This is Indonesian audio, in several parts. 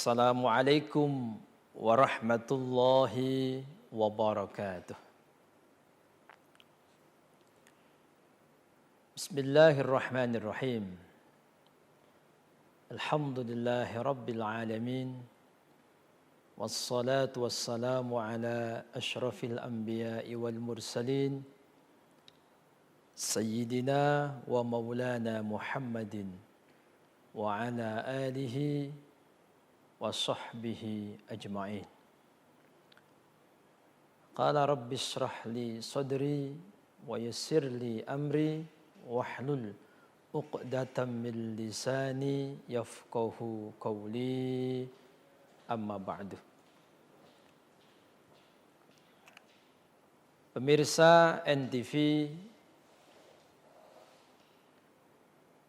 Assalamualaikum warahmatullahi wabarakatuh. Bismillahirrahmanirrahim. Alhamdulillahi rabbil alamin. Wassalatu wassalamu ala ashrafil anbiya'i wal mursalin. Sayyidina wa maulana Muhammadin wa ala alihi wa sahbihi ajma'in. Qala rabbi shrah li sadri wa yassir li amri wahlul 'uqdatam min lisani yafqahu qawli, amma ba'du. Pemirsa NTV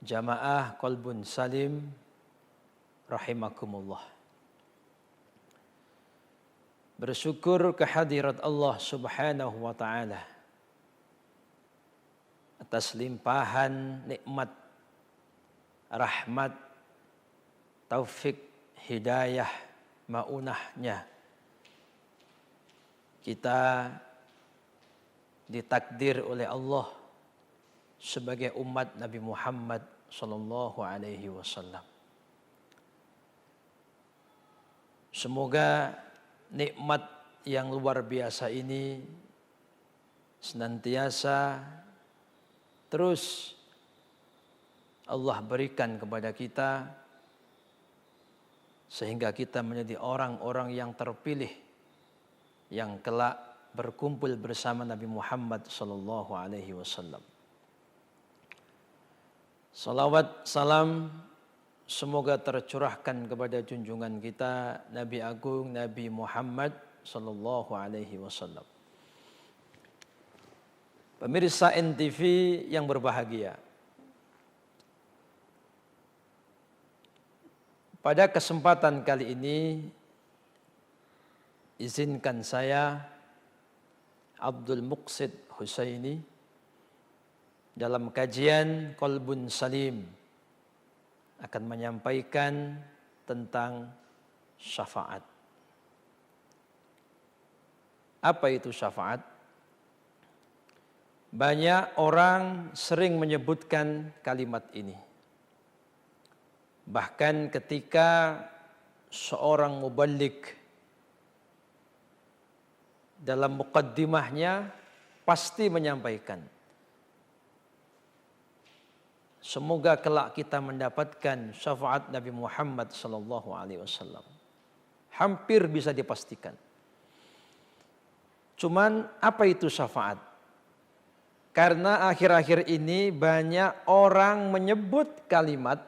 Jamaah Qalbun Salim rahimakumullah. Bersyukur kehadirat Allah Subhanahu wa taala atas limpahan nikmat, rahmat, taufik, hidayah, maunahnya. Kita ditakdir oleh Allah sebagai umat Nabi Muhammad sallallahu alaihi wasallam. Semoga nikmat yang luar biasa ini senantiasa terus Allah berikan kepada kita sehingga kita menjadi orang-orang yang terpilih yang kelak berkumpul bersama Nabi Muhammad sallallahu alaihi wasallam. Salawat salam semoga tercurahkan kepada junjungan kita Nabi Agung Nabi Muhammad sallallahu alaihi wasallam. Pemirsa NTV yang berbahagia, pada kesempatan kali ini izinkan saya Abdul Muqsid Husaini dalam kajian Qalbun Salim akan menyampaikan tentang syafaat. Apa itu syafaat? Banyak orang sering menyebutkan kalimat ini. Bahkan ketika seorang muballigh dalam muqaddimahnya pasti menyampaikan, semoga kelak kita mendapatkan syafaat Nabi Muhammad sallallahu alaihi wasallam. Hampir bisa dipastikan. Cuman apa itu syafaat? Karena akhir-akhir ini banyak orang menyebut kalimat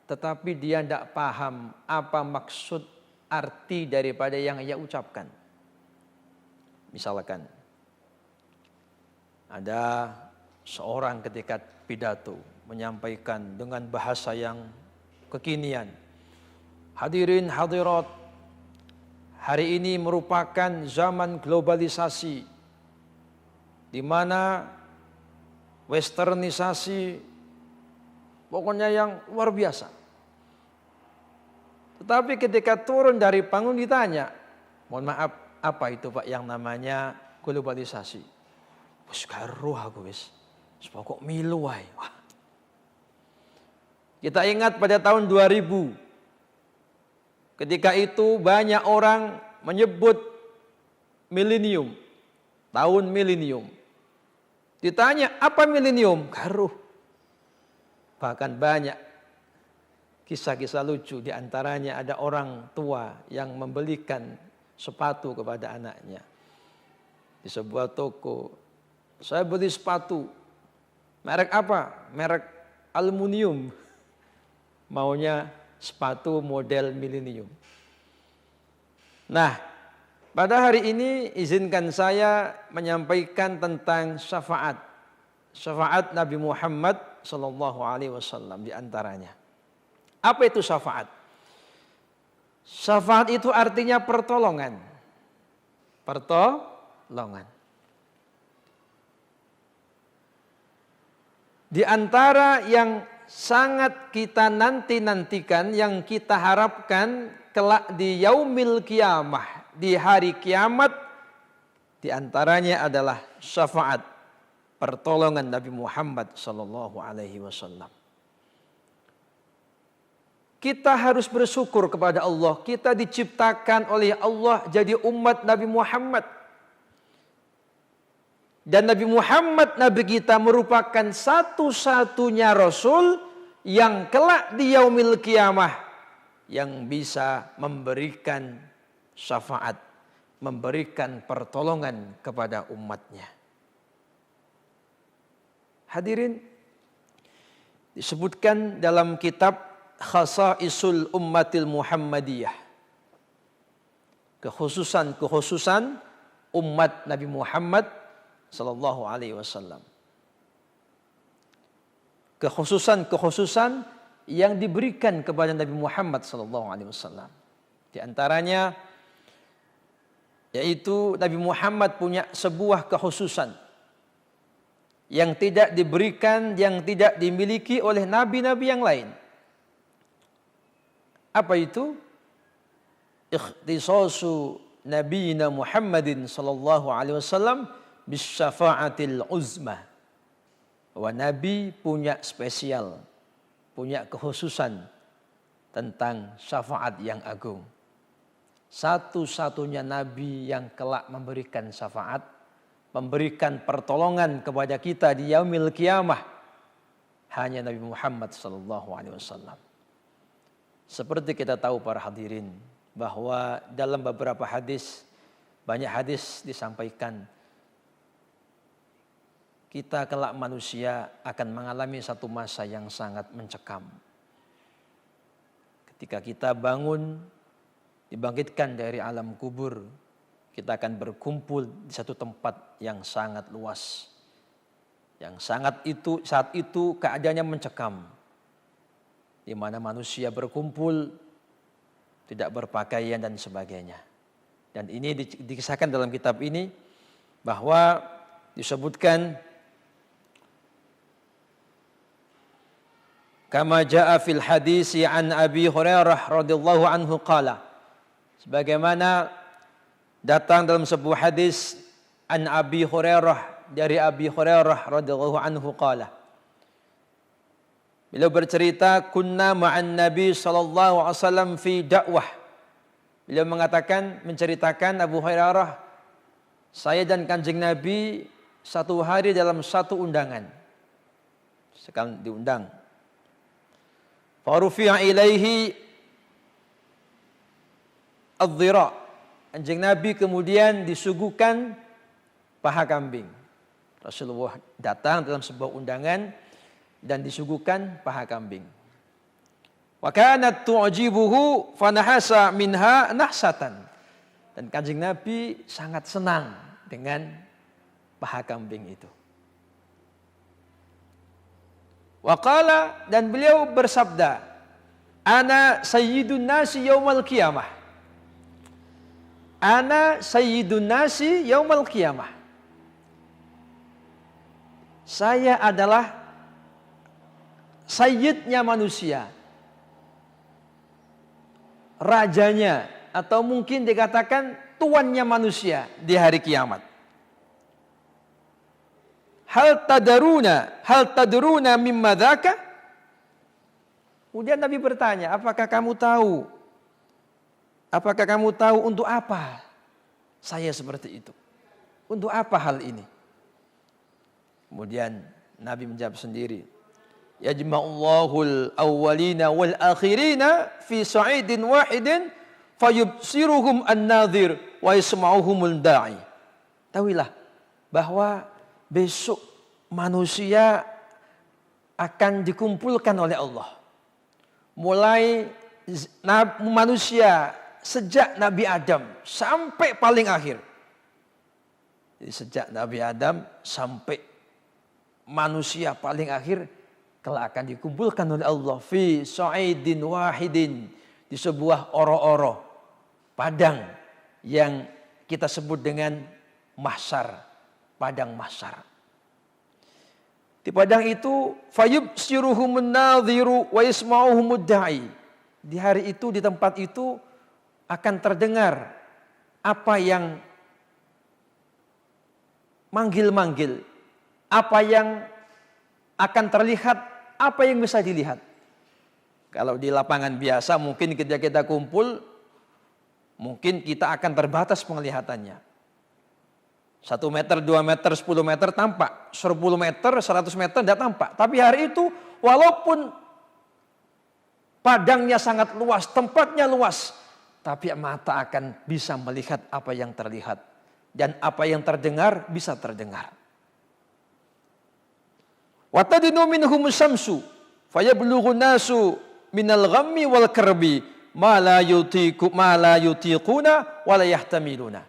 tetapi dia tidak paham apa maksud arti daripada yang ia ucapkan. Misalkan ada seorang ketika pidato menyampaikan dengan bahasa yang kekinian. Hadirin hadirat, hari ini merupakan zaman globalisasi di mana westernisasi pokoknya yang luar biasa. Tetapi ketika turun dari panggung ditanya, mohon maaf, apa itu Pak yang namanya globalisasi? Wis karo aku wis. Pokok milu wae. Kita ingat pada tahun 2000. Ketika itu banyak orang menyebut milenium. Tahun milenium. Ditanya apa milenium? Garuh. Bahkan banyak kisah-kisah lucu. Di antaranya ada orang tua yang membelikan sepatu kepada anaknya. Di sebuah toko. Saya beli sepatu. Merek apa? Merek aluminium. Maunya sepatu model milenium. Nah, pada hari ini izinkan saya menyampaikan tentang syafaat. Syafaat Nabi Muhammad sallallahu alaihi wasallam di antaranya. Apa itu syafaat? Syafaat itu artinya pertolongan. Pertolongan. Di antara yang sangat kita nanti-nantikan, yang kita harapkan kelak di yaumil kiamah, di hari kiamat, di antaranya adalah syafaat, pertolongan Nabi Muhammad sallallahu alaihi wasallam. Kita harus bersyukur kepada Allah. Kita diciptakan oleh Allah jadi umat Nabi Muhammad. Dan Nabi Muhammad, Nabi kita merupakan satu-satunya Rasul yang kelak di yaumil kiamah yang bisa memberikan syafaat, memberikan pertolongan kepada umatnya. Hadirin, disebutkan dalam kitab Khasaisul Ummatil Muhammadiyah, kekhususan umat Nabi Muhammad sallallahu alaihi wasallam. Kekhususan yang diberikan kepada Nabi Muhammad sallallahu alaihi wasallam. Di antaranya yaitu Nabi Muhammad punya sebuah kekhususan yang tidak diberikan, yang tidak dimiliki oleh nabi-nabi yang lain. Apa itu? Ikhtisasu nabiyina Muhammadin sallallahu alaihi wasallam bisyafa'atil uzma. Bahwa Nabi punya spesial, punya kekhususan tentang syafaat yang agung. Satu-satunya Nabi yang kelak memberikan syafaat, memberikan pertolongan kepada kita di yaumil kiamah, hanya Nabi Muhammad sallallahu alaihi wasallam. Seperti kita tahu para hadirin bahwa dalam beberapa hadis, banyak hadis disampaikan, kita kelak manusia akan mengalami satu masa yang sangat mencekam. Ketika kita bangun, dibangkitkan dari alam kubur, kita akan berkumpul di satu tempat yang sangat luas. Yang saat itu keadaannya mencekam. Di mana manusia berkumpul, tidak berpakaian dan sebagainya. Dan ini dikisahkan dalam kitab ini bahwa disebutkan kama jaa fil hadisi an Abi Hurairah radhiyallahu anhu qala, sebagaimana datang dalam sebuah hadis an Abi Hurairah, dari Abi Hurairah radhiyallahu anhu qala, beliau bercerita, kunna ma'an Nabi sallallahu alaihi wasallam fi dakwah. Beliau mengatakan, menceritakan Abu Hurairah, saya dan Kanjeng Nabi satu hari dalam satu undangan. Sekali diundang. Farufi'a ilaihi adh-dhira. Kanjeng Nabi kemudian disuguhkan paha kambing. Rasulullah datang dalam sebuah undangan dan disuguhkan paha kambing. Wa kanat tu'jibuhu fanahasa minha nahsatan. Dan Kanjeng Nabi sangat senang dengan paha kambing itu. Wa qala, dan beliau bersabda, ana sayyidun nasi yaumal qiyamah. Ana sayyidun nasi yaumal qiyamah. Saya adalah sayyidnya manusia, rajanya, atau mungkin dikatakan tuannya manusia di hari kiamat. Hal tadruna mimma dzaka? Kemudian Nabi bertanya, apakah kamu tahu? Apakah kamu tahu untuk apa saya seperti itu? Untuk apa hal ini? Kemudian Nabi menjawab sendiri, yajma'ullahul awwalina wal akhirina fi sa'idin wahidin fayubsiruhum an-nadhir wa yasma'uhumul da'i. Tahuilah bahwa besok manusia akan dikumpulkan oleh Allah. Mulai manusia sejak Nabi Adam sampai paling akhir. Jadi sejak Nabi Adam sampai manusia paling akhir kelak akan dikumpulkan oleh Allah fi sa'idin wahidin, di sebuah oro-oro padang yang kita sebut dengan mahsyar, padang mahsyar. Di padang itu fayubsiruhumun nadhiru wa yasma'uhumud da'i. Di hari itu, di tempat itu, akan terdengar apa yang manggil-manggil, apa yang akan terlihat, apa yang bisa dilihat. Kalau di lapangan biasa mungkin ketika kita kumpul, mungkin kita akan terbatas penglihatannya. 1 meter, 2 meter, 10 meter tampak. 10 meter, 100 meter tidak tampak. Tapi hari itu walaupun padangnya sangat luas, tempatnya luas, tapi mata akan bisa melihat apa yang terlihat. Dan apa yang terdengar bisa terdengar. Watadinu minhum syamsu fayablughu nasu minal ghammi wal karbi ma la yutiquna wa la yahtamiluna.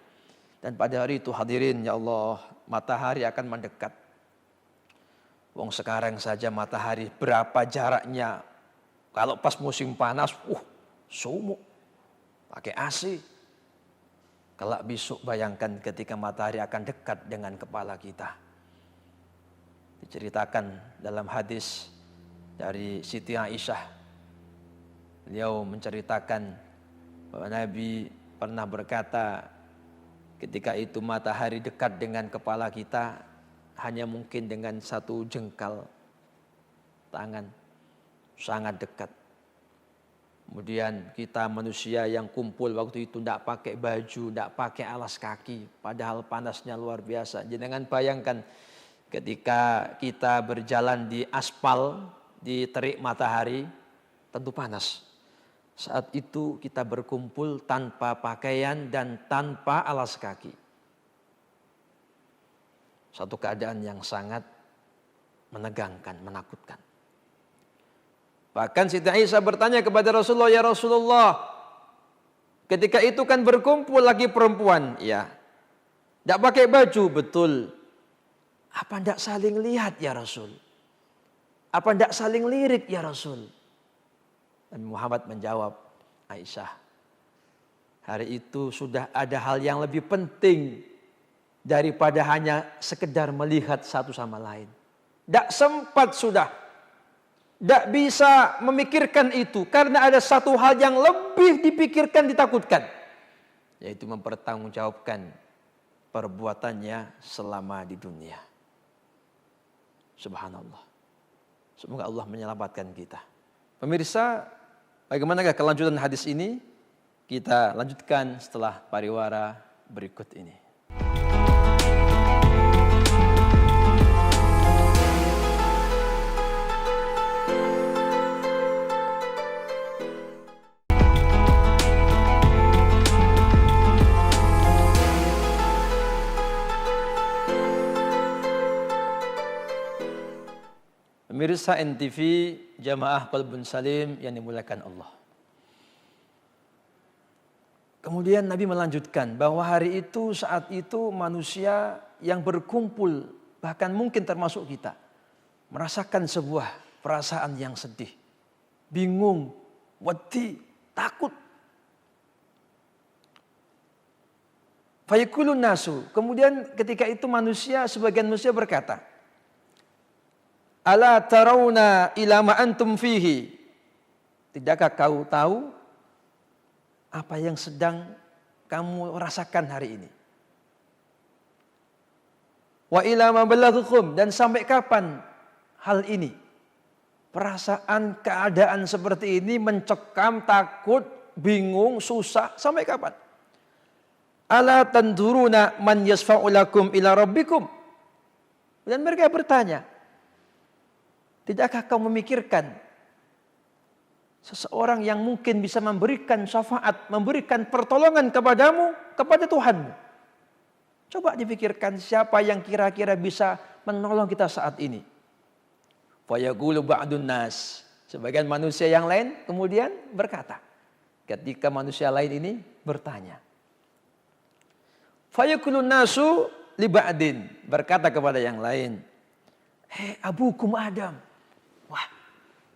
Dan pada hari itu hadirin ya Allah, matahari akan mendekat. Wong sekarang saja matahari berapa jaraknya? Kalau pas musim panas, sumuk. Pakai AC. Kelak besok bayangkan ketika matahari akan dekat dengan kepala kita. Diceritakan dalam hadis dari Siti Aisyah. Beliau menceritakan bahwa Nabi pernah berkata, ketika itu matahari dekat dengan kepala kita hanya mungkin dengan 1 jengkal tangan, sangat dekat. Kemudian kita manusia yang kumpul waktu itu tidak pakai baju, tidak pakai alas kaki, padahal panasnya luar biasa. Jangan bayangkan ketika kita berjalan di aspal, di terik matahari, tentu panas. Saat itu kita berkumpul tanpa pakaian dan tanpa alas kaki. Satu keadaan yang sangat menegangkan, menakutkan. Bahkan Siti Aisyah bertanya kepada Rasulullah, ya Rasulullah, ketika itu kan berkumpul lagi perempuan, ya, tidak pakai baju, betul. Apa tidak saling lihat ya Rasul? Apa tidak saling lirik ya Rasul? Nabi Muhammad menjawab, Aisyah, hari itu sudah ada hal yang lebih penting daripada hanya sekedar melihat satu sama lain. Tidak sempat sudah. Tidak bisa memikirkan itu karena ada satu hal yang lebih dipikirkan, ditakutkan. Yaitu mempertanggungjawabkan perbuatannya selama di dunia. Subhanallah. Semoga Allah menyelamatkan kita. Pemirsa, bagaimanakah kelanjutan hadis ini? Kita lanjutkan setelah pariwara berikut ini. Pemirsa NTV Jamaah Qalbun Salim yang dimuliakan Allah. Kemudian Nabi melanjutkan bahwa hari itu, saat itu manusia yang berkumpul, bahkan mungkin termasuk kita, merasakan sebuah perasaan yang sedih, bingung, wedi, takut. Fayakulun nasu. Kemudian ketika itu manusia, sebagian manusia berkata, Ala tarawna ila ma antum fihi. Tidakkah kau tahu apa yang sedang kamu rasakan hari ini? Wa ila ma balaghukum, dan sampai kapan hal ini? Perasaan keadaan seperti ini mencekam, takut, bingung, susah, sampai kapan? Ala tanduruna man yasfa'u lakum ila rabbikum. Dan mereka bertanya, tidakkah kau memikirkan seseorang yang mungkin bisa memberikan syafaat, memberikan pertolongan kepadamu, kepada Tuhanmu? Coba dipikirkan siapa yang kira-kira bisa menolong kita saat ini. Fayaqulu ba'dun nas. Sebagian manusia yang lain kemudian berkata, ketika manusia lain ini bertanya. Fayaqulun nasu li ba'din, berkata kepada yang lain, "Hei abukum Adam." Wah,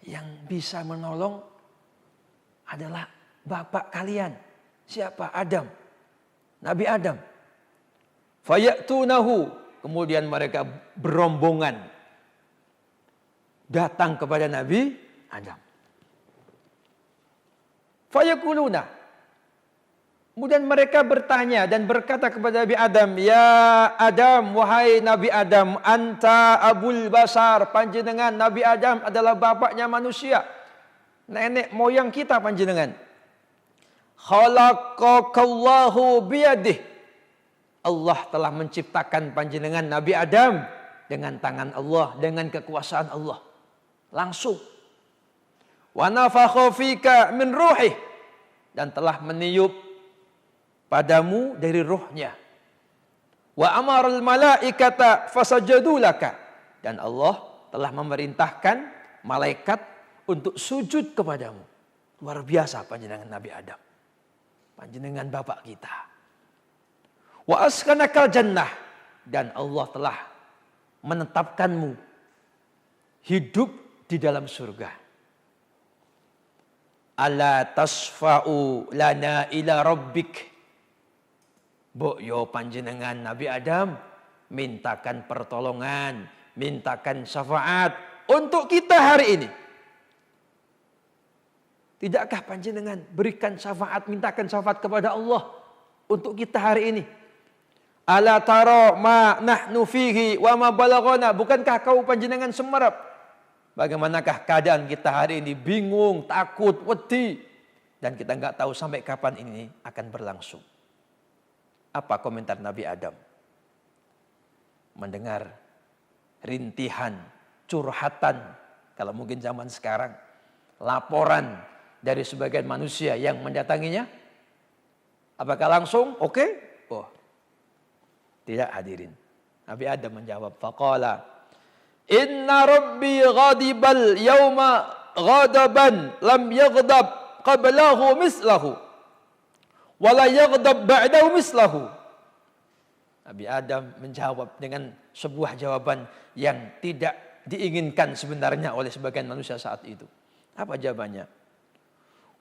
yang bisa menolong adalah bapak kalian. Siapa? Adam. Nabi Adam. Fayatunahu. Kemudian mereka berombongan datang kepada Nabi Adam. Fayakuluna. Kemudian mereka bertanya dan berkata kepada Nabi Adam, "Ya Adam, wahai Nabi Adam, anta abul basar, panjenengan Nabi Adam adalah bapaknya manusia. Nenek moyang kita panjenengan. Khalaqakallahu biyadih. Allah telah menciptakan panjenengan Nabi Adam dengan tangan Allah, dengan kekuasaan Allah. Langsung. Wa nafakha fika min ruhih, dan telah meniup padamu dari ruhnya. Wa amaral malaikata fasajadu laka, dan Allah telah memerintahkan malaikat untuk sujud kepadamu. Luar biasa panjenengan Nabi Adam. Panjenengan bapak kita. Wa askanakal jannah, dan Allah telah menetapkanmu hidup di dalam surga. Ala tasfa'u lana ila rabbik. Yo panjenengan Nabi Adam, mintakan pertolongan, mintakan syafaat untuk kita hari ini. Tidakkah panjenengan berikan syafaat, mintakan syafaat kepada Allah untuk kita hari ini? Ala tara ma nahnu fihi wa ma balaghana. Bukankah kau panjenengan semerap? Bagaimanakah keadaan kita hari ini? Bingung, takut, wedi, dan kita nggak tahu sampai kapan ini akan berlangsung. Apa komentar Nabi Adam? Mendengar rintihan, curhatan, kalau mungkin zaman sekarang, laporan dari sebagian manusia yang mendatanginya. Apakah langsung? Oke? Oh, tidak hadirin. Nabi Adam menjawab, faqala, inna rabbi ghadibal yawma ghadaban lam yaghdab qablahu mislahu. Wala yaghdab ba'dahu mislahu. Nabi Adam menjawab dengan sebuah jawaban yang tidak diinginkan sebenarnya oleh sebagian manusia saat itu. Apa jawabannya?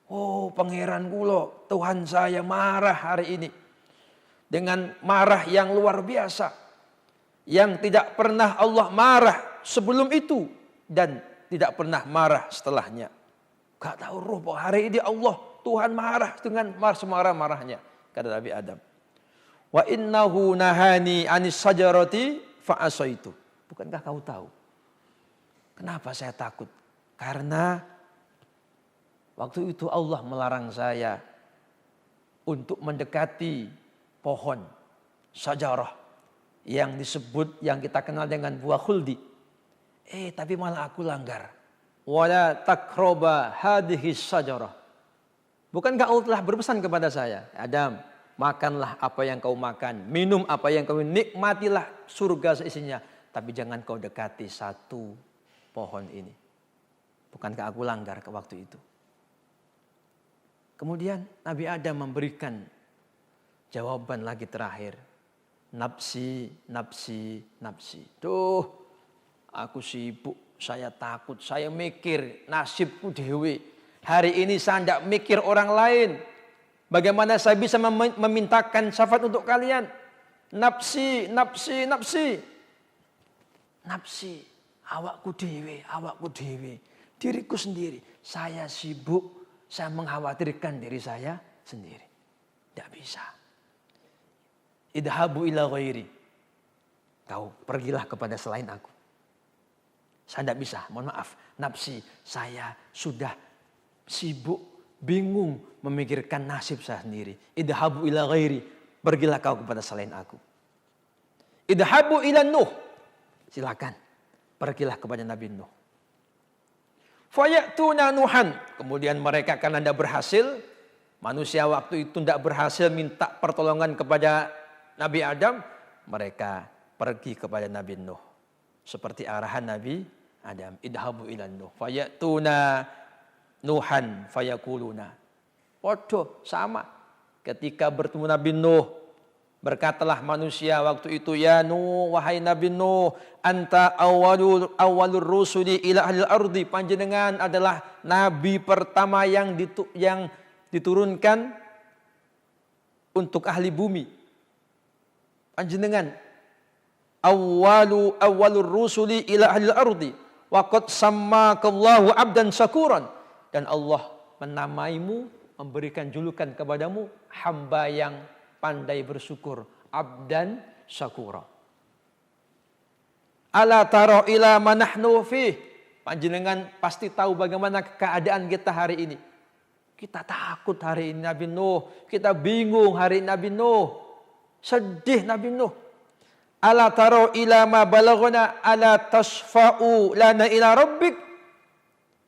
Oh, pangeran kula, Tuhan saya marah hari ini. Dengan marah yang luar biasa. Yang tidak pernah Allah marah sebelum itu. Dan tidak pernah marah setelahnya. Gak tahu roh bahwa hari ini Allah, Tuhan marah dengan semarah-marahnya. Kata Nabi Adam. Wa innahu nahani anis sajarati fa'asaitu. Bukankah kau tahu? Kenapa saya takut? Karena waktu itu Allah melarang saya untuk mendekati pohon sajarah yang disebut, yang kita kenal dengan buah khuldi. Tapi malah aku langgar. Wala takroba hadhihi sajarah. Bukankah Allah telah berpesan kepada saya, Adam, makanlah apa yang kau makan, minum apa yang kau minum, nikmatilah surga seisinya, tapi jangan kau dekati satu pohon ini. Bukankah aku langgar ke waktu itu? Kemudian Nabi Adam memberikan jawaban lagi terakhir. Nafsi, nafsi, nafsi. Duh, aku sibuk, saya takut, saya mikir nasibku dewe. Hari ini saya tidak mikir orang lain. Bagaimana saya bisa memintakan syafaat untuk kalian? Nafsi, nafsi, nafsi. Nafsi, awakku dewe, awakku dewe. Diriku sendiri. Saya sibuk, saya mengkhawatirkan diri saya sendiri. Tidak bisa. Idhabu ila ghairi. Kau pergilah kepada selain aku. Saya tidak bisa, mohon maaf. Nafsi, saya sudah sibuk, bingung memikirkan nasib saya sendiri. Idhabu ila ghairi. Pergilah kau kepada selain aku. Idhabu ila Nuh. Silakan. Pergilah kepada Nabi Nuh. Fayatuna Nuhan. Kemudian mereka karena tidak berhasil. Manusia waktu itu tidak berhasil minta pertolongan kepada Nabi Adam. Mereka pergi kepada Nabi Nuh. Seperti arahan Nabi Adam. Idhabu ila Nuh. Fayatuna Nuhan fayakuluna. Waduh, sama. Ketika bertemu Nabi Nuh, berkatalah manusia waktu itu, ya Nuh, wahai Nabi Nuh, anta awalur rusuli ila ahlil ardi. Panjenengan adalah nabi pertama yang diturunkan untuk ahli bumi. Panjenengan awalur rusuli ila ahlil ardi. Wa qad sammakallahu abdan syakuran. Dan Allah menamaimu, memberikan julukan kepadamu hamba yang pandai bersyukur, abdan syakura. Ala taro ila manahnu fih. Panjenengan pasti tahu bagaimana keadaan kita hari ini. Kita takut hari ini Nabi Nuh, kita bingung hari ini Nabi Nuh. Sedih Nabi Nuh. Ala taro ila ma balaghana ala tasfa'u lana ila rabbik.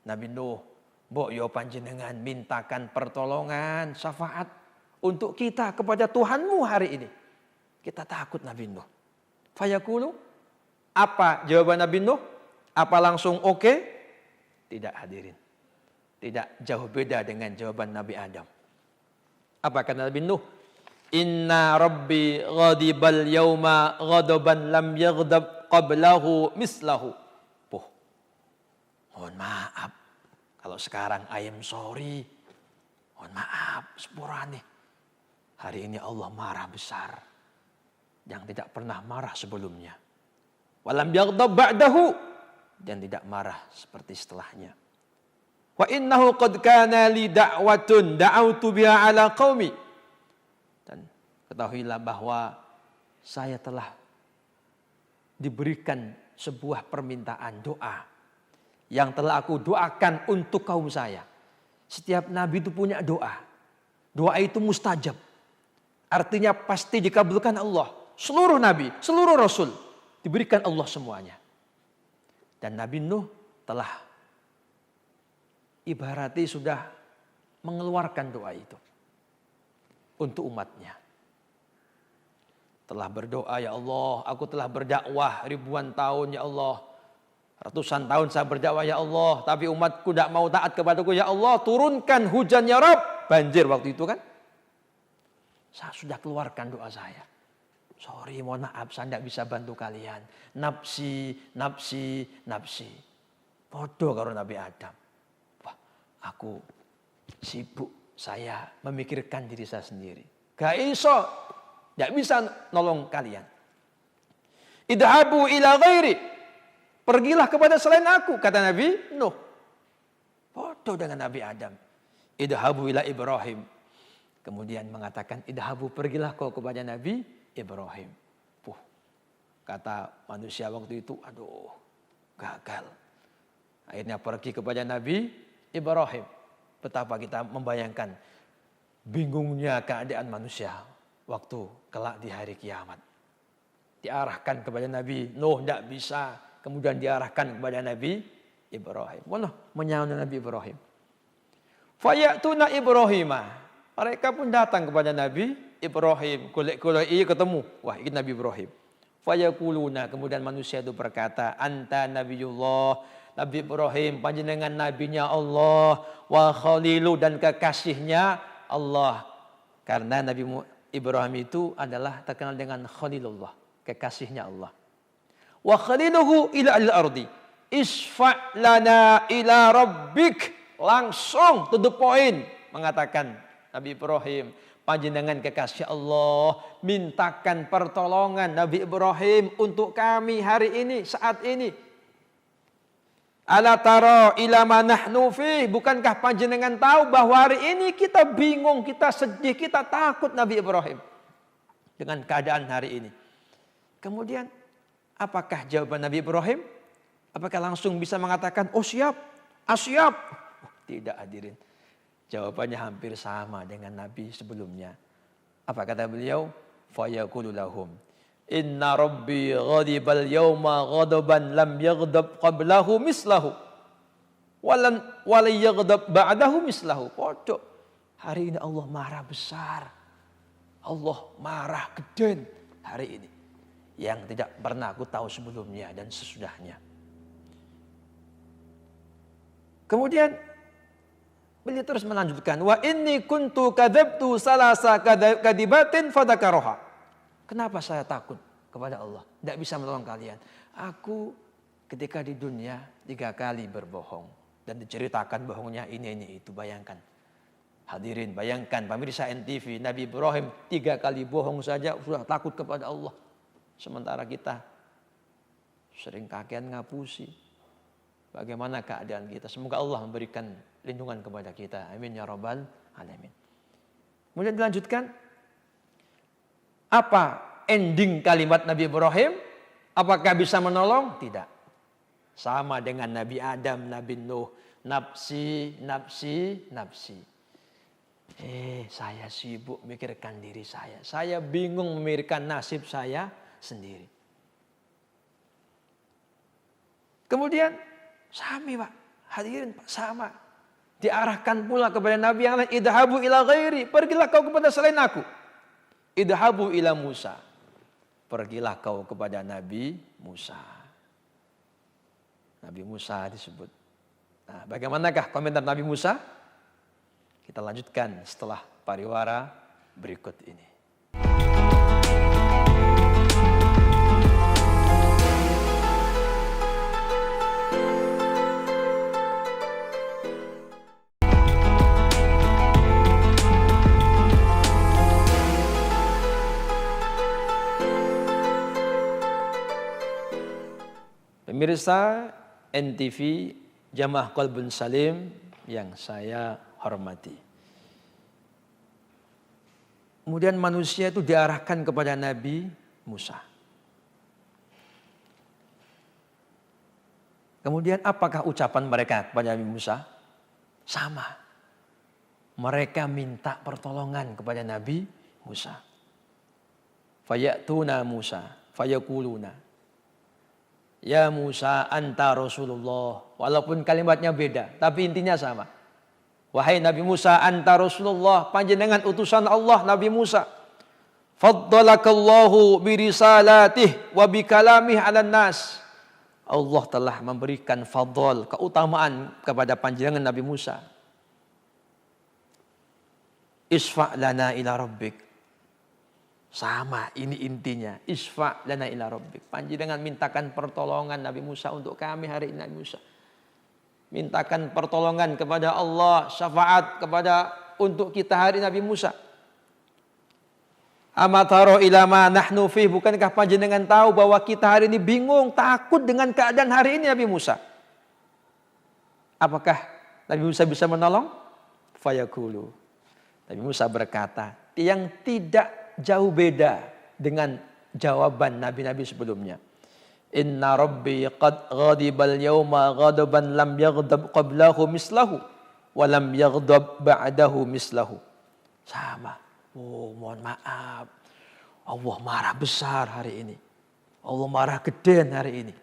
Nabi Nuh, mbok yo panjenengan mintakan pertolongan, syafaat untuk kita kepada Tuhanmu hari ini. Kita takut Nabi Nuh. Fayaqulu, apa jawaban Nabi Nuh? Apa langsung oke? Tidak hadirin. Tidak jauh beda dengan jawaban Nabi Adam. Apa kata Nabi Nuh? Inna rabbi ghadibal yawma ghadaban lam yaghdab qablahu mislahu. Puh. Mohon maaf. Kalau sekarang I am sorry. Mohon maaf. Sepurane. Hari ini Allah marah besar. Yang tidak pernah marah sebelumnya. Walam yaghdab ba'dahu. Dan tidak marah seperti setelahnya. Wa innahu qad kana li da'watun da'autu biha ala qaumi. Dan ketahuilah bahwa saya telah diberikan sebuah permintaan doa yang telah aku doakan untuk kaum saya. Setiap nabi itu punya doa. Doa itu mustajab. Artinya pasti dikabulkan Allah. Seluruh nabi, seluruh rasul diberikan Allah semuanya. Dan Nabi Nuh telah ibaratnya sudah mengeluarkan doa itu untuk umatnya. Telah berdoa, ya Allah, aku telah berdakwah ribuan tahun, ya Allah. Ratusan tahun saya berdakwah, ya Allah. Tapi umatku tidak mau taat kepadaku, ya Allah. Turunkan hujan, ya Rabb. Banjir waktu itu kan. Saya sudah keluarkan doa saya. Sorry, mohon maaf, saya tidak bisa bantu kalian. Nafsi, nafsi, nafsi. Bodoh kalau Nabi Adam. Wah, aku sibuk, saya memikirkan diri saya sendiri. Gak iso, tidak bisa nolong kalian. Idhabu ila ghairi. Pergilah kepada selain aku, kata Nabi Nuh. Bodoh dengan Nabi Adam. Idhabu ila Ibrahim. Kemudian mengatakan, idhabu, pergilah kau kepada Nabi Ibrahim. Puh, kata manusia waktu itu, aduh, gagal. Akhirnya pergi kepada Nabi Ibrahim. Betapa kita membayangkan bingungnya keadaan manusia waktu kelak di hari kiamat. Diarahkan kepada Nabi Nuh, tidak bisa. Kemudian diarahkan kepada Nabi Ibrahim. Wallah, menyahut Nabi Ibrahim. Fayatuna Ibrahimah. Mereka pun datang kepada Nabi Ibrahim. Kulek-kulek ketemu. Wah, ini Nabi Ibrahim. Fayakuluna. Kemudian manusia itu berkata, anta Nabiullah. Nabi Ibrahim, panjenengan nabinya Allah. Wa khalilu, dan kekasihnya Allah. Karena Nabi Ibrahim itu adalah terkenal dengan Khalilullah. Kekasihnya Allah. Wa khaliluhu ila al-ardi. Isfa' lana ila rabbik. Langsung to the point. Mengatakan Nabi Ibrahim, panjenengan kekasih Allah, mintakan pertolongan Nabi Ibrahim untuk kami hari ini, saat ini. Ala tara ila ma nahnu fi. Bukankah panjenengan tahu bahwa hari ini kita bingung, kita sedih, kita takut Nabi Ibrahim dengan keadaan hari ini. Kemudian apakah jawaban Nabi Ibrahim? Apakah langsung bisa mengatakan, oh siap, siap? Tidak, hadirin. Jawabannya hampir sama dengan Nabi sebelumnya. Apa kata beliau? Fayaqulu lahum, inna rabbi ghadibal yawma ghadaban lam yaghdab qablahu mislahu. Wala yaghdab ba'dahu mislahu. Bodoh. Hari ini Allah marah besar. Allah marah geden hari ini. Yang tidak pernah aku tahu sebelumnya dan sesudahnya. Kemudian beliau terus melanjutkan, wa inni kuntu kadzabtu salasa kadibatin fadakaroha. Kenapa saya takut kepada Allah? Tidak bisa menolong kalian. Aku ketika di dunia 3 kali berbohong. Dan diceritakan bohongnya ini itu. Bayangkan. Hadirin, bayangkan pemirsa NTV. Nabi Ibrahim 3 kali bohong saja sudah takut kepada Allah. Sementara kita sering kakean ngapusi. Bagaimana keadaan kita? Semoga Allah memberikan lindungan kepada kita. Amin ya rabbal alamin. Kemudian dilanjutkan, apa ending kalimat Nabi Ibrahim? Apakah bisa menolong? Tidak. Sama dengan Nabi Adam, Nabi Nuh, nafsi, nafsi, nafsi. Saya sibuk memikirkan diri saya. Saya bingung memikirkan nasib saya sendiri. Kemudian sami Pak, hadirin Pak, sama. Diarahkan pula kepada Nabi yang lain, idhabu ila ghairi, pergilah kau kepada selain aku. Idhabu ila Musa, pergilah kau kepada Nabi Musa. Nabi Musa disebut. Nah, bagaimanakah komentar Nabi Musa? Kita lanjutkan setelah pariwara berikut ini. Pemirsa NTV Jamaah Qalbun Salim yang saya hormati. Kemudian manusia itu diarahkan kepada Nabi Musa. Kemudian apakah ucapan mereka kepada Nabi Musa? Sama. Mereka minta pertolongan kepada Nabi Musa. Fayatuna Musa, fayakuluna. Ya Musa, anta Rasulullah. Walaupun kalimatnya beda, tapi intinya sama. Wahai Nabi Musa, anta Rasulullah, panjenengan utusan Allah Nabi Musa. Faddalakallahu birisalatih wa bikalamih 'alan nas. Allah telah memberikan fadl, keutamaan kepada panjenengan Nabi Musa. Isfa' lana ila rabbik. Sama, ini intinya. Isfa' lana ila rabbik. Panjenengan mintakan pertolongan Nabi Musa untuk kami hari ini Nabi Musa. Mintakan pertolongan kepada Allah, syafaat untuk kita hari Nabi Musa. Amataro ilama nahnu fih, bukankah panjenengan tahu bahwa kita hari ini bingung, takut dengan keadaan hari ini Nabi Musa? Apakah Nabi Musa bisa menolong? Fayaqulu. Nabi Musa berkata, yang tidak jauh beda dengan jawaban nabi-nabi sebelumnya. Inna rabbi qad ghadibal yawma ghadaban lam yaghdab qablahu mislahu wa lam yaghdab ba'dahu mislahu. Sama. Oh, mohon maaf. Allah marah besar hari ini. Allah marah gede hari ini.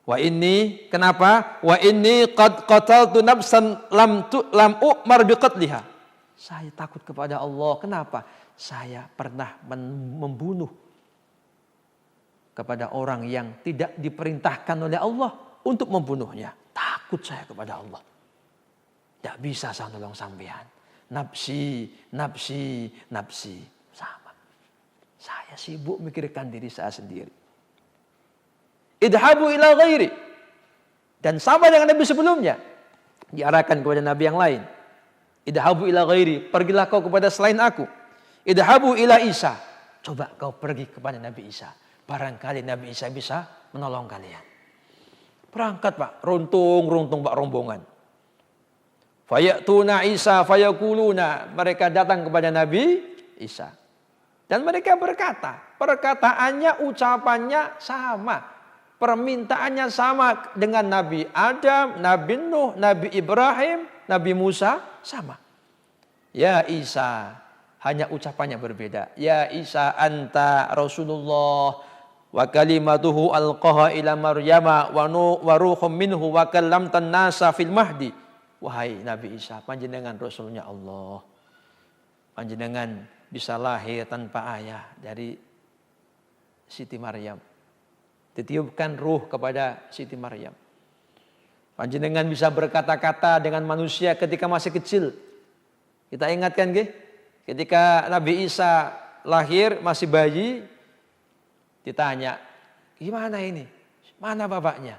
Wa inni, kenapa? Wa inni qad qataltu nafsan lam u'mar biqatliha. Saya takut kepada Allah. Kenapa? Saya pernah membunuh kepada orang yang tidak diperintahkan oleh Allah untuk membunuhnya. Takut saya kepada Allah. Tidak bisa saya nolong sampean. Nafsi, nafsi, nafsi. Sama. Saya sibuk mikirkan diri saya sendiri. Idhabu ila ghairi. Dan sama dengan Nabi sebelumnya. Diarahkan kepada Nabi yang lain. Idhabu ila ghairi. Pergilah kau kepada selain aku. Idhabu ila Isa. Coba kau pergi kepada Nabi Isa. Barangkali Nabi Isa bisa menolong kalian. Berangkat Pak. Runtung Pak rombongan. Fayatuna Isa fayakuluna. Mereka datang kepada Nabi Isa. Dan mereka berkata. Perkataannya, ucapannya sama. Permintaannya sama dengan Nabi Adam, Nabi Nuh, Nabi Ibrahim, Nabi Musa. Sama. Ya Isa. Hanya ucapannya berbeda. Ya Isa anta Rasulullah wa kalimatuhu alqaha ila Maryama wa ruhum minhu wa kallamtan nasa fil mahdi. Wahai Nabi Isa, panjenengan Rasulnya Allah. Panjenengan bisa lahir tanpa ayah dari Siti Maryam. Ditiupkan ruh kepada Siti Maryam. Panjenengan bisa berkata-kata dengan manusia ketika masih kecil. Kita ingatkan nggih? Ketika Nabi Isa lahir masih bayi, ditanya, gimana ini? Mana bapaknya?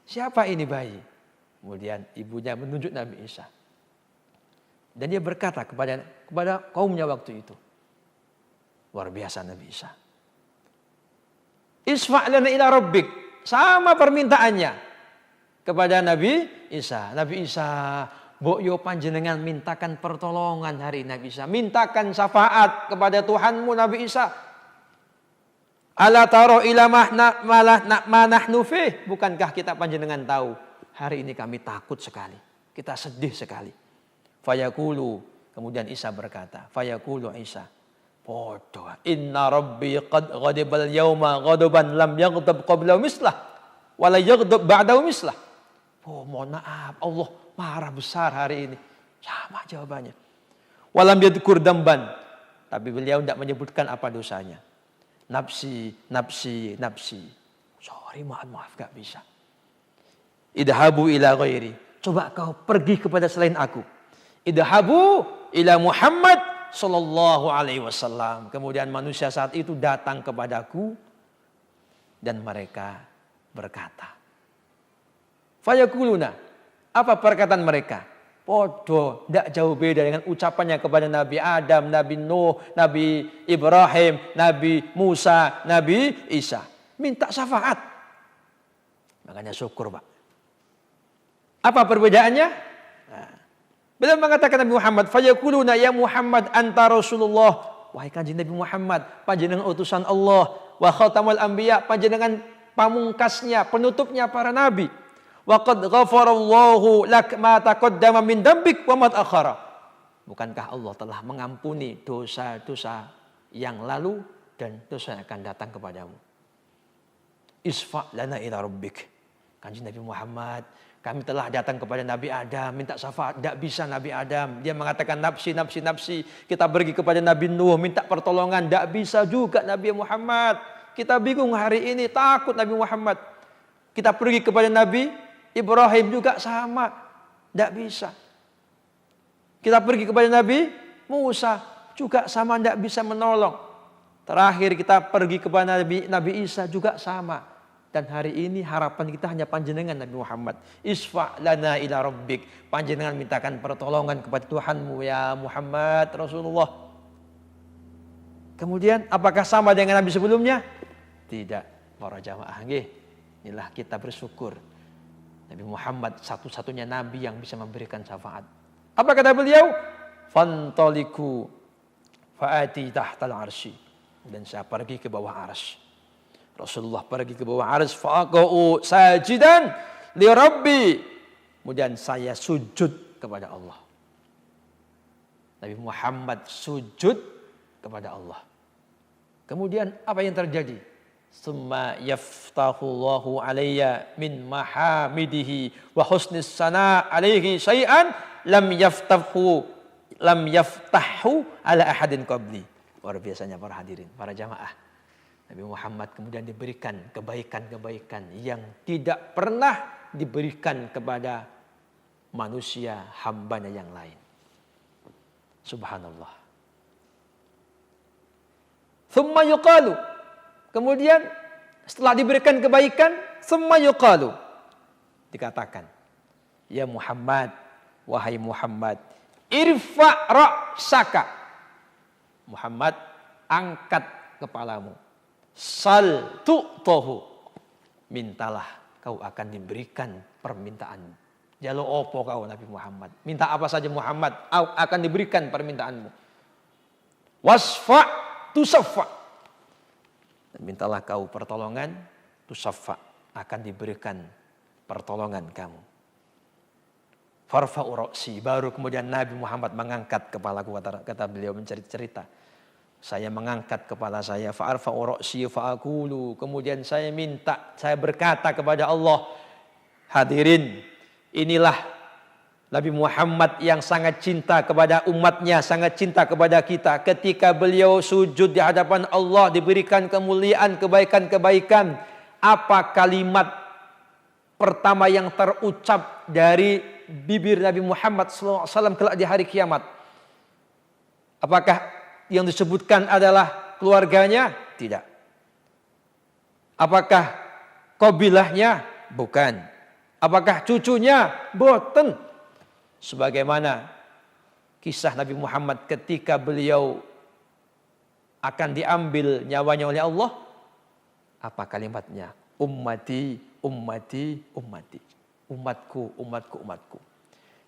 Siapa ini bayi? Kemudian ibunya menunjuk Nabi Isa. Dan dia berkata kepada kaumnya waktu itu. Luar biasa Nabi Isa. Isfa' lana ila rabbik. Sama permintaannya kepada Nabi Isa. Nabi Isa, Mbok yo panjenengan mintakan pertolongan hari Nabi Isa. Mintakan syafaat kepada Tuhanmu Nabi Isa. Ala taro ila nahnu fih. Bukankah kita panjenengan tahu hari ini kami takut sekali. Kita sedih sekali. Fayaqulu, kemudian Isa berkata, fayaqulu Isa, bodoh, inna rabbi qad ghadibal yawma ghadaban lam yaghdab qabla mislah wa la yaghdab ba'dahu mislah. Oh, mohon maaf, Allah marah besar hari ini. Sama jawabannya. Walam yadhkur damban, tapi beliau tidak menyebutkan apa dosanya. Nafsi, nafsi, nafsi. Sorry, maaf, gak bisa. Idhabu ila ghairi. Coba kau pergi kepada selain aku. Idhabu ila Muhammad sallallahu alaihi wasallam. Kemudian manusia saat itu datang kepadaku dan mereka berkata. Fayaquluna, apa perkataan mereka? Podo, tidak jauh beda dengan ucapannya kepada Nabi Adam, Nabi Nuh, Nabi Ibrahim, Nabi Musa, Nabi Isa. Minta syafaat. Makanya syukur, Pak. Apa perbedaannya? Nah, beliau mengatakan Nabi Muhammad, fayaquluna ya Muhammad anta Rasulullah. Wahai kanjeng Nabi Muhammad, panjenengan utusan Allah. Wa khatamul anbiya, panjenengan pamungkasnya, penutupnya para nabi. Wa qad ghafarallahu lak ma taqaddama min dambik wa ma ta'akhkhara. Bukankah Allah telah mengampuni dosa-dosa yang lalu dan dosa yang akan datang kepadamu. Isfa' lana ila rabbik. Kanjeng Nabi Muhammad, kami telah datang kepada Nabi Adam, minta syafaat, tidak bisa Nabi Adam. Dia mengatakan nafsi, nafsi, nafsi. Kita pergi kepada Nabi Nuh, minta pertolongan, tidak bisa juga Nabi Muhammad. Kita bingung hari ini, takut Nabi Muhammad. Kita pergi kepada Nabi Ibrahim juga sama, tidak bisa. Kita pergi kepada Nabi Musa juga sama, tidak bisa menolong. Terakhir kita pergi kepada Nabi Isa juga sama. Dan hari ini harapan kita hanya panjenengan Nabi Muhammad. Isfa' lana ila rabbik. Panjenengan mintakan pertolongan kepada Tuhanmu ya Muhammad Rasulullah. Kemudian apakah sama dengan Nabi sebelumnya? Tidak. Para jamaah nggih. Inilah kita bersyukur. Nabi Muhammad satu-satunya Nabi yang bisa memberikan syafaat. Apa kata beliau? Fantaliku fa'ati tahtal arsy. Dan saya pergi ke bawah arsy. Rasulullah pergi ke bawah arsy. Faqa'u sajidan li rabbi. Kemudian saya sujud kepada Allah. Nabi Muhammad sujud kepada Allah. Kemudian apa yang terjadi? Summa yaftahullahu alayya min mahamidihi wa husnis sana alaihi syai'an lam yaftahu ala ahadin qabli. Luar biasanya para hadirin, para jamaah. Nabi Muhammad kemudian diberikan kebaikan-kebaikan yang tidak pernah diberikan kepada manusia hambanya yang lain. Subhanallah. Thumma yuqalu. Kemudian setelah diberikan kebaikan, thumma yuqalu. Dikatakan, ya Muhammad, wahai Muhammad, irfa' ra'saka. Muhammad, angkat kepalamu. Sal tu'tohu. Mintalah, kau akan diberikan permintaan. Jalo opo kau Nabi Muhammad. Minta apa saja Muhammad, akan diberikan permintaanmu. Wasfa' tusaffa'. Dan mintalah kau pertolongan, tusaffa', akan diberikan pertolongan kamu. Farfa'u ra'si, baru kemudian Nabi Muhammad mengangkat kepalaku, kata beliau mencerita. Saya mengangkat kepala saya, fa'arfa'u ra'si fa'akulu. Kemudian saya minta, saya berkata kepada Allah, hadirin, inilah Nabi Muhammad yang sangat cinta kepada umatnya, sangat cinta kepada kita. Ketika beliau sujud di hadapan Allah, diberikan kemuliaan, kebaikan-kebaikan. Apa kalimat pertama yang terucap dari bibir Nabi Muhammad SAW kelak di hari kiamat? Apakah yang disebutkan adalah keluarganya? Tidak. Apakah qabilahnya? Bukan. Apakah cucunya? Boten. Sebagaimana kisah Nabi Muhammad ketika beliau akan diambil nyawanya oleh Allah. Apa kalimatnya? Ummati, ummati, ummati. Umatku, umatku, umatku.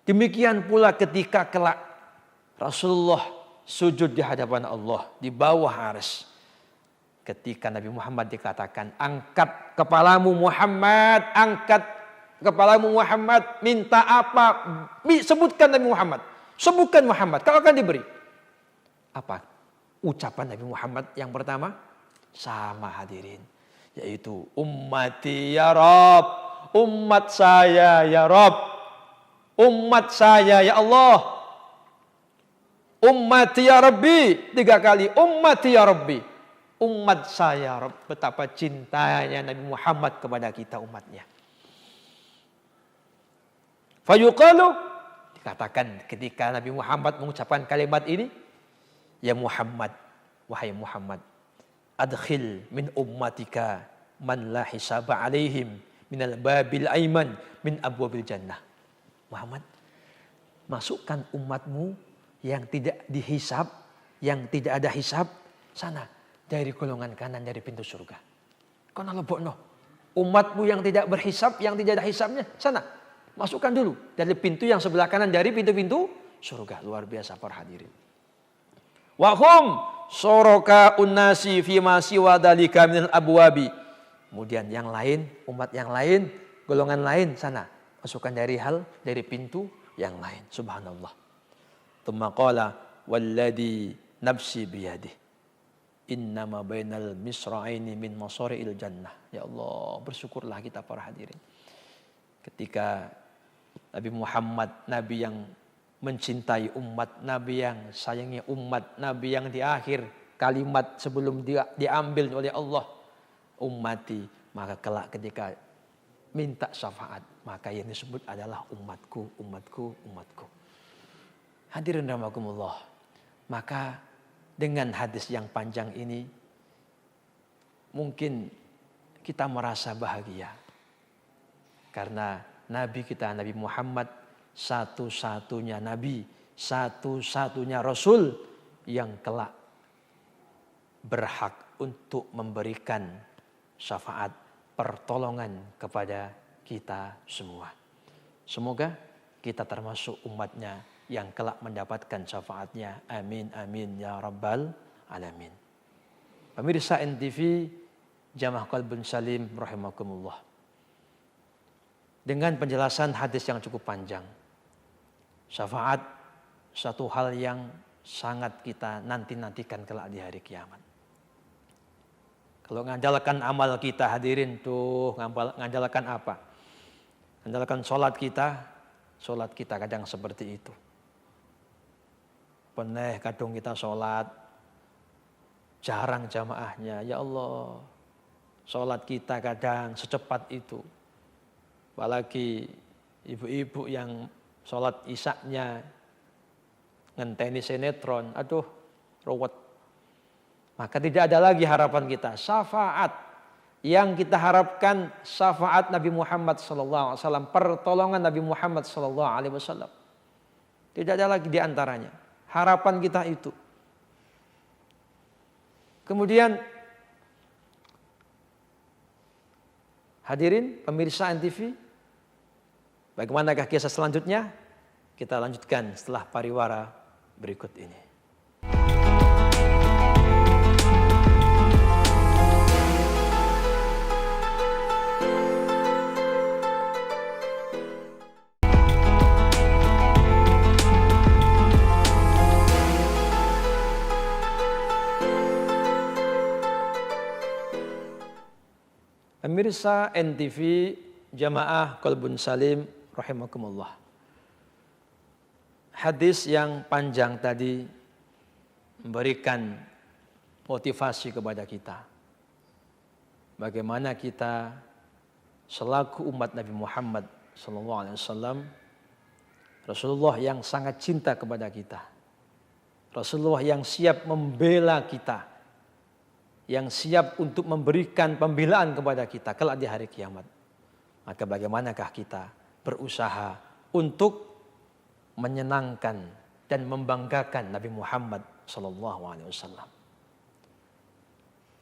Demikian pula ketika kelak Rasulullah sujud di hadapan Allah di bawah arsy. Ketika Nabi Muhammad dikatakan, angkat kepalamu Muhammad, angkat kepalamu Muhammad, minta apa? Sebutkan Nabi Muhammad, sebutkan Muhammad, kau akan diberi. Apa ucapan Nabi Muhammad yang pertama? Sama hadirin, yaitu ummati ya Rabb, umat saya ya Rabb, umat saya ya Allah, ummati ya Rabbi, 3 kali, ummati ya Rabbi. Umat saya, betapa cintanya Nabi Muhammad kepada kita umatnya. Fayuqalu, dikatakan ketika Nabi Muhammad mengucapkan kalimat ini, ya Muhammad, wahai Muhammad, adkhil min ummatika man la hisaba alaihim minal babil aiman min abwabil jannah. Muhammad, masukkan umatmu yang tidak dihisab, yang tidak ada hisab, sana dari golongan kanan dari pintu surga. Kono lebokno. Umatmu yang tidak berhisab, yang tidak ada hisabnya, sana masukkan dulu dari pintu yang sebelah kanan dari pintu-pintu surga. Luar biasa para hadirin. Wa hum soroka unnasi fi ma siwa dalika minal abwabi. Kemudian yang lain, umat yang lain, golongan lain, sana masukkan dari pintu yang lain. Subhanallah. Tsumma qala walladzi nafsi biyadihi. Innama bainal misra'aini min masari'il jannah. Ya Allah, bersyukurlah kita para hadirin. Ketika Nabi Muhammad, Nabi yang mencintai umat, Nabi yang sayangi umat, Nabi yang di akhir kalimat sebelum dia diambil oleh Allah, ummati, maka kelak ketika minta syafaat, maka yang disebut adalah umatku, umatku, umatku. Hadirin rahimakumullah. Maka dengan hadis yang panjang ini, mungkin kita merasa bahagia. Karena Nabi kita, Nabi Muhammad, satu-satunya Nabi, satu-satunya Rasul yang kelak berhak untuk memberikan syafaat, pertolongan kepada kita semua. Semoga kita termasuk umatnya yang kelak mendapatkan syafaatnya. Amin, amin, ya Rabbal Alamin. Pemirsa NTV, Jamaah Qalbun Salim, rahimakumullah. Dengan penjelasan hadis yang cukup panjang, syafaat satu hal yang sangat kita nanti-nantikan kelak di hari kiamat. Kalau ngandalkan amal kita hadirin tuh, ngandalkan apa? Ngandalkan sholat kita kadang seperti itu. Peneh kadung kita sholat, jarang jamaahnya. Ya Allah, sholat kita kadang secepat itu. Apalagi ibu-ibu yang sholat isaknya ngenteni sinetron, aduh ruwet. Maka tidak ada lagi harapan kita. Syafaat yang kita harapkan, syafaat Nabi Muhammad SAW, pertolongan Nabi Muhammad SAW. Tidak ada lagi di antaranya. Harapan kita itu. Kemudian hadirin pemirsa NTV, bagaimanakah kisah selanjutnya? Kita lanjutkan setelah pariwara berikut ini. Pemirsa NTV, Jamaah Qalbun Salim, rahimakumullah. Hadis yang panjang tadi memberikan motivasi kepada kita. Bagaimana kita selaku umat Nabi Muhammad SAW, Rasulullah yang sangat cinta kepada kita. Rasulullah yang siap membela kita, yang siap untuk memberikan pembelaan kepada kita kelak di hari kiamat. Maka bagaimanakah kita berusaha untuk menyenangkan dan membanggakan Nabi Muhammad SAW.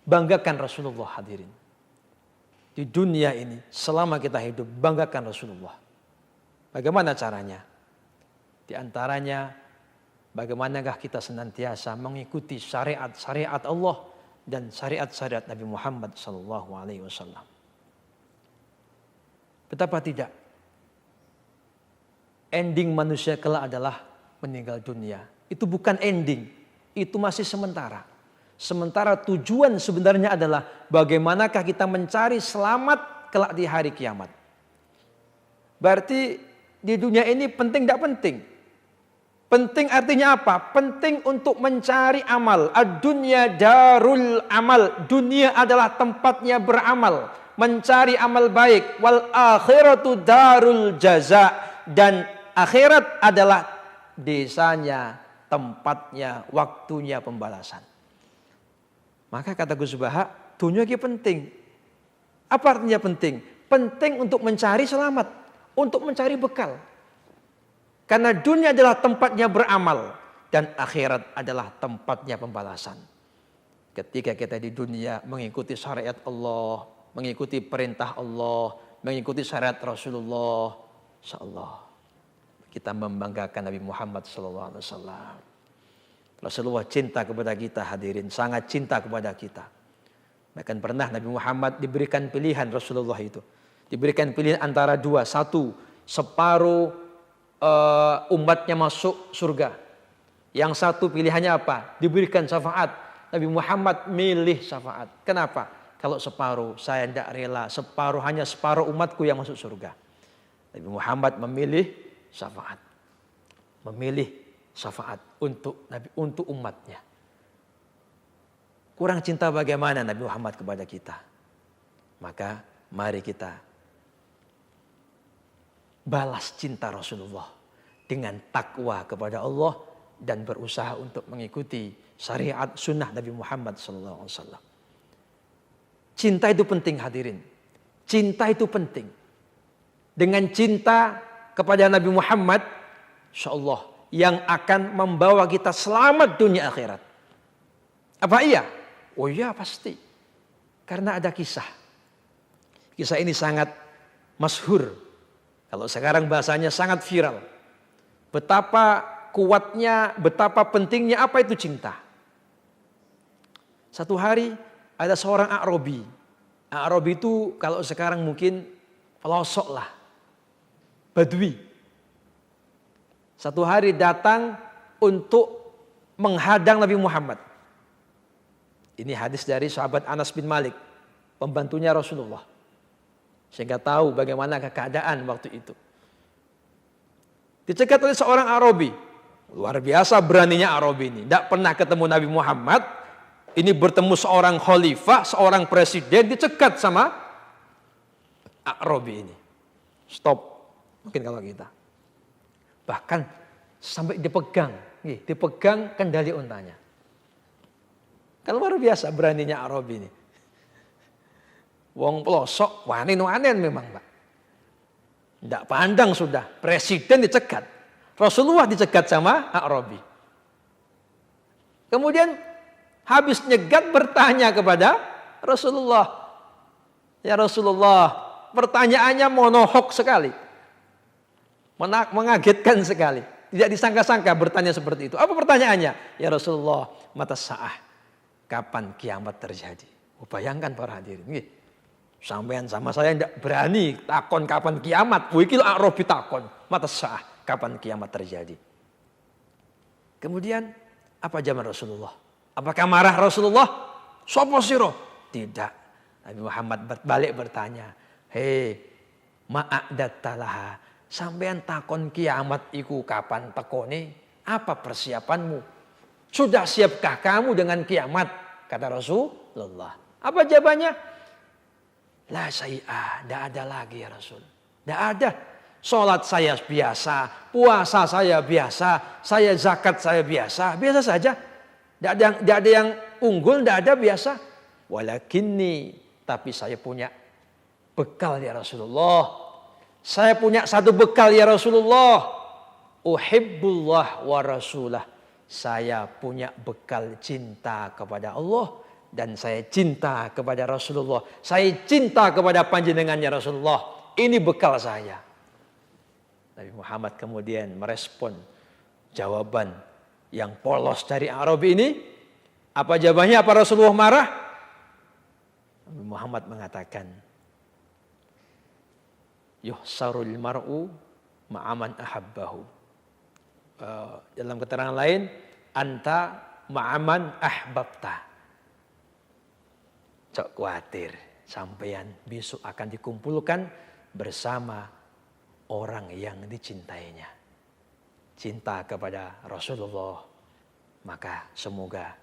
Banggakan Rasulullah hadirin. Di dunia ini selama kita hidup, banggakan Rasulullah. Bagaimana caranya? Di antaranya, bagaimanakah kita senantiasa mengikuti syariat-syariat Allah dan syariat-syariat Nabi Muhammad SAW. Betapa tidak, ending manusia kelak adalah meninggal dunia. Itu bukan ending, itu masih sementara. Sementara tujuan sebenarnya adalah bagaimanakah kita mencari selamat kelak di hari kiamat. Berarti di dunia ini penting tidak penting? Penting artinya apa? Penting untuk mencari amal. Ad-dunya darul amal. Dunia adalah tempatnya beramal. Mencari amal baik. Wal akhiratu darul jaza. Dan akhirat adalah desanya, tempatnya, waktunya pembalasan. Maka kata Gus Baha, dunia ini penting. Apa artinya penting? Penting untuk mencari selamat. Untuk mencari bekal. Karena dunia adalah tempatnya beramal. Dan akhirat adalah tempatnya pembalasan. Ketika kita di dunia mengikuti syariat Allah, mengikuti perintah Allah, mengikuti syariat Rasulullah, insyaallah kita membanggakan Nabi Muhammad SAW. Rasulullah cinta kepada kita, hadirin, sangat cinta kepada kita. Bahkan pernah Nabi Muhammad diberikan pilihan, Rasulullah itu diberikan pilihan antara dua. Satu, separuh umatnya masuk surga. Yang satu pilihannya apa? Diberikan syafaat. Nabi Muhammad milih syafaat. Kenapa? Kalau separuh, saya tidak rela. Hanya separuh umatku yang masuk surga. Nabi Muhammad memilih syafaat. Memilih syafaat untuk umatnya. Kurang cinta bagaimana Nabi Muhammad kepada kita? Maka mari kita balas cinta Rasulullah dengan takwa kepada Allah dan berusaha untuk mengikuti syariat sunnah Nabi Muhammad SAW. Cinta itu penting, hadirin. Cinta itu penting. Dengan cinta kepada Nabi Muhammad, insyaallah, yang akan membawa kita selamat dunia akhirat. Apa iya? Oh iya, pasti. Karena ada kisah. Kisah ini sangat masyhur. Kalau sekarang bahasanya sangat viral. Betapa kuatnya, betapa pentingnya apa itu cinta. Satu hari ada seorang A'rabi. A'rabi itu kalau sekarang mungkin pelosok lah. Badui. Satu hari datang untuk menghadang Nabi Muhammad. Ini hadis dari sahabat Anas bin Malik, pembantunya Rasulullah. Sehingga tahu bagaimana keadaan waktu itu. Dicegat oleh seorang Arabi. Luar biasa beraninya Arabi ini. Tidak pernah ketemu Nabi Muhammad. Ini bertemu seorang khalifah, seorang presiden, dicegat sama Arabi ini. Stop. Mungkin kalau kita. Bahkan sampai dipegang kendali untanya. Kan luar biasa beraninya Arabi ini. Wong pelosok, wanen memang, Pak. Tidak pandang sudah, presiden dicegat. Rasulullah dicegat sama A'rabi. Kemudian habis nyegat bertanya kepada Rasulullah. Ya Rasulullah, pertanyaannya monohok sekali. Mengagetkan sekali. Tidak disangka-sangka bertanya seperti itu. Apa pertanyaannya? Ya Rasulullah, mata sa'ah. Kapan kiamat terjadi? Bayangkan para hadirin. Sampean sama saya tidak berani takon kapan kiamat. Wikil A'rabi takon. Mata sah kapan kiamat terjadi. Kemudian apa jawab Rasulullah? Apakah marah Rasulullah? Sopo siro? Tidak. Nabi Muhammad balik bertanya. Hei ma'adattalaha. Sampean takon kiamat iku kapan tekone? Apa persiapanmu? Sudah siapkah kamu dengan kiamat? Kata Rasulullah. Apa jawabannya? La syai'ah, tidak ada lagi ya Rasul. Tidak ada. Sholat saya biasa, puasa saya biasa, saya zakat saya biasa, biasa saja. Tidak ada yang unggul, tidak ada biasa. Walakinni, tapi saya punya bekal ya Rasulullah. Saya punya satu bekal ya Rasulullah. Uhibbullah wa rasulah. Saya punya bekal cinta kepada Allah. Dan saya cinta kepada Rasulullah. Saya cinta kepada panjenengannya Rasulullah. Ini bekal saya. Nabi Muhammad kemudian merespon. jawaban yang polos dari Arabi ini. Apa jawabannya? Apa Rasulullah marah? Nabi Muhammad mengatakan, yuhsarul mar'u ma'aman ahabbahu. Dalam keterangan lain, anta ma'aman ahbabta. Cok khawatir, sampeyan besok akan dikumpulkan bersama orang yang dicintainya. Cinta kepada Rasulullah, maka semoga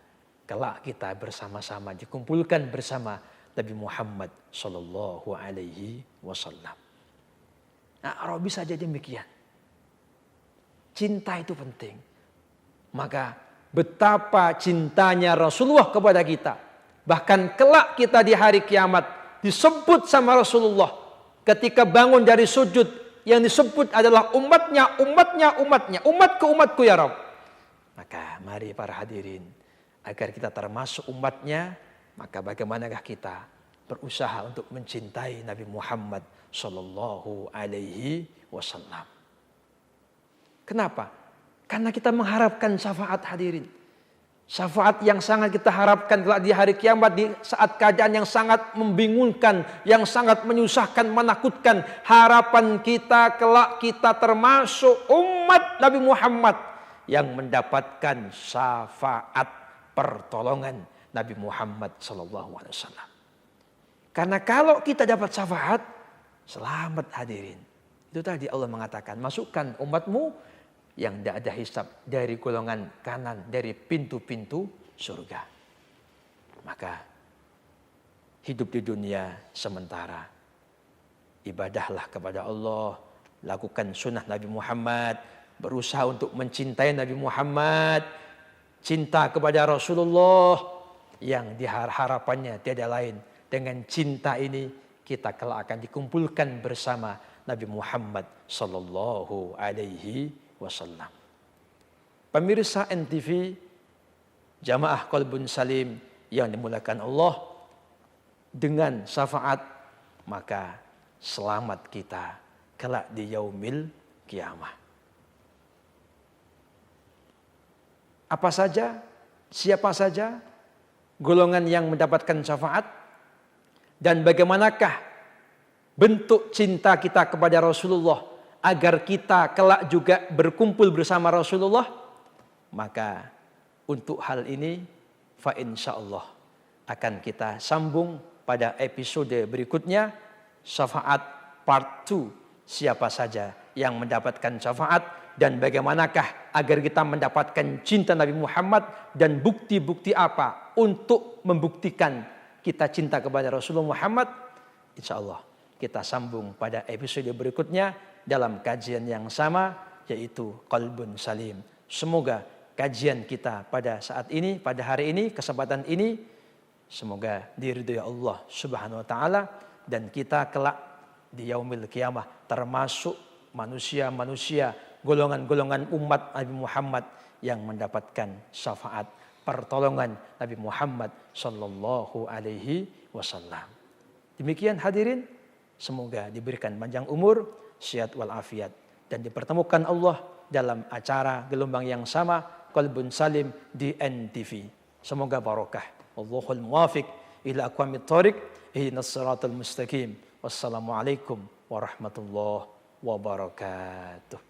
kelak kita bersama-sama dikumpulkan bersama Nabi Muhammad Sallallahu Alaihi Wasallam. Nah, Arabi saja demikian. Cinta itu penting. Maka betapa cintanya Rasulullah kepada kita. Bahkan kelak kita di hari kiamat disebut sama Rasulullah. Ketika bangun dari sujud, yang disebut adalah umatnya, umatku ya Rabb. Maka mari para hadirin, agar kita termasuk umatnya, maka bagaimanakah kita berusaha untuk mencintai Nabi Muhammad Sallallahu Alaihi Wasallam. Kenapa? Karena kita mengharapkan syafaat, hadirin. Syafaat yang sangat kita harapkan kelak di hari kiamat, di saat keadaan yang sangat membingungkan, yang sangat menyusahkan, menakutkan. Harapan kita kelak kita termasuk umat Nabi Muhammad yang mendapatkan syafaat pertolongan Nabi Muhammad SAW. Karena kalau kita dapat syafaat, selamat hadirin. Itu tadi Allah mengatakan, masukkan umatmu yang tidak ada hisab dari golongan kanan, dari pintu-pintu surga. Maka hidup di dunia sementara. Ibadahlah kepada Allah, lakukan sunnah Nabi Muhammad, berusaha untuk mencintai Nabi Muhammad, cinta kepada Rasulullah, yang harapannya tiada lain. Dengan cinta ini kita kelak akan dikumpulkan bersama Nabi Muhammad Sallallahu Alaihi Wasallam. Pemirsa NTV, jamaah Qalbun Salim yang dimuliakan Allah, dengan syafaat maka selamat kita kelak di yaumil kiamah. Apa saja, siapa saja golongan yang mendapatkan syafaat, dan bagaimanakah bentuk cinta kita kepada Rasulullah agar kita kelak juga berkumpul bersama Rasulullah. Maka untuk hal ini fa insyaallah akan kita sambung pada episode berikutnya, syafaat part 2. Siapa saja yang mendapatkan syafaat dan bagaimanakah agar kita mendapatkan cinta Nabi Muhammad, dan bukti-bukti apa untuk membuktikan kita cinta kepada Rasulullah Muhammad. Insyaallah kita sambung pada episode berikutnya dalam kajian yang sama, yaitu Qalbun Salim. Semoga kajian kita pada saat ini, pada hari ini, kesempatan ini, semoga diridhoi Allah Subhanahu wa taala, dan kita kelak di yaumil kiamah termasuk manusia-manusia, golongan-golongan umat Nabi Muhammad yang mendapatkan syafaat pertolongan Nabi Muhammad Sallallahu Alaihi Wasallam. Demikian hadirin, semoga diberikan panjang umur, sehat walafiat, dan dipertemukan Allah dalam acara gelombang yang sama, Qalbun Salim di NTV. Semoga barokah. Wallahul muwafiq ila aqwamit thoriq, ihdinas siratal mustaqim. Wassalamualaikum warahmatullahi wabarakatuh.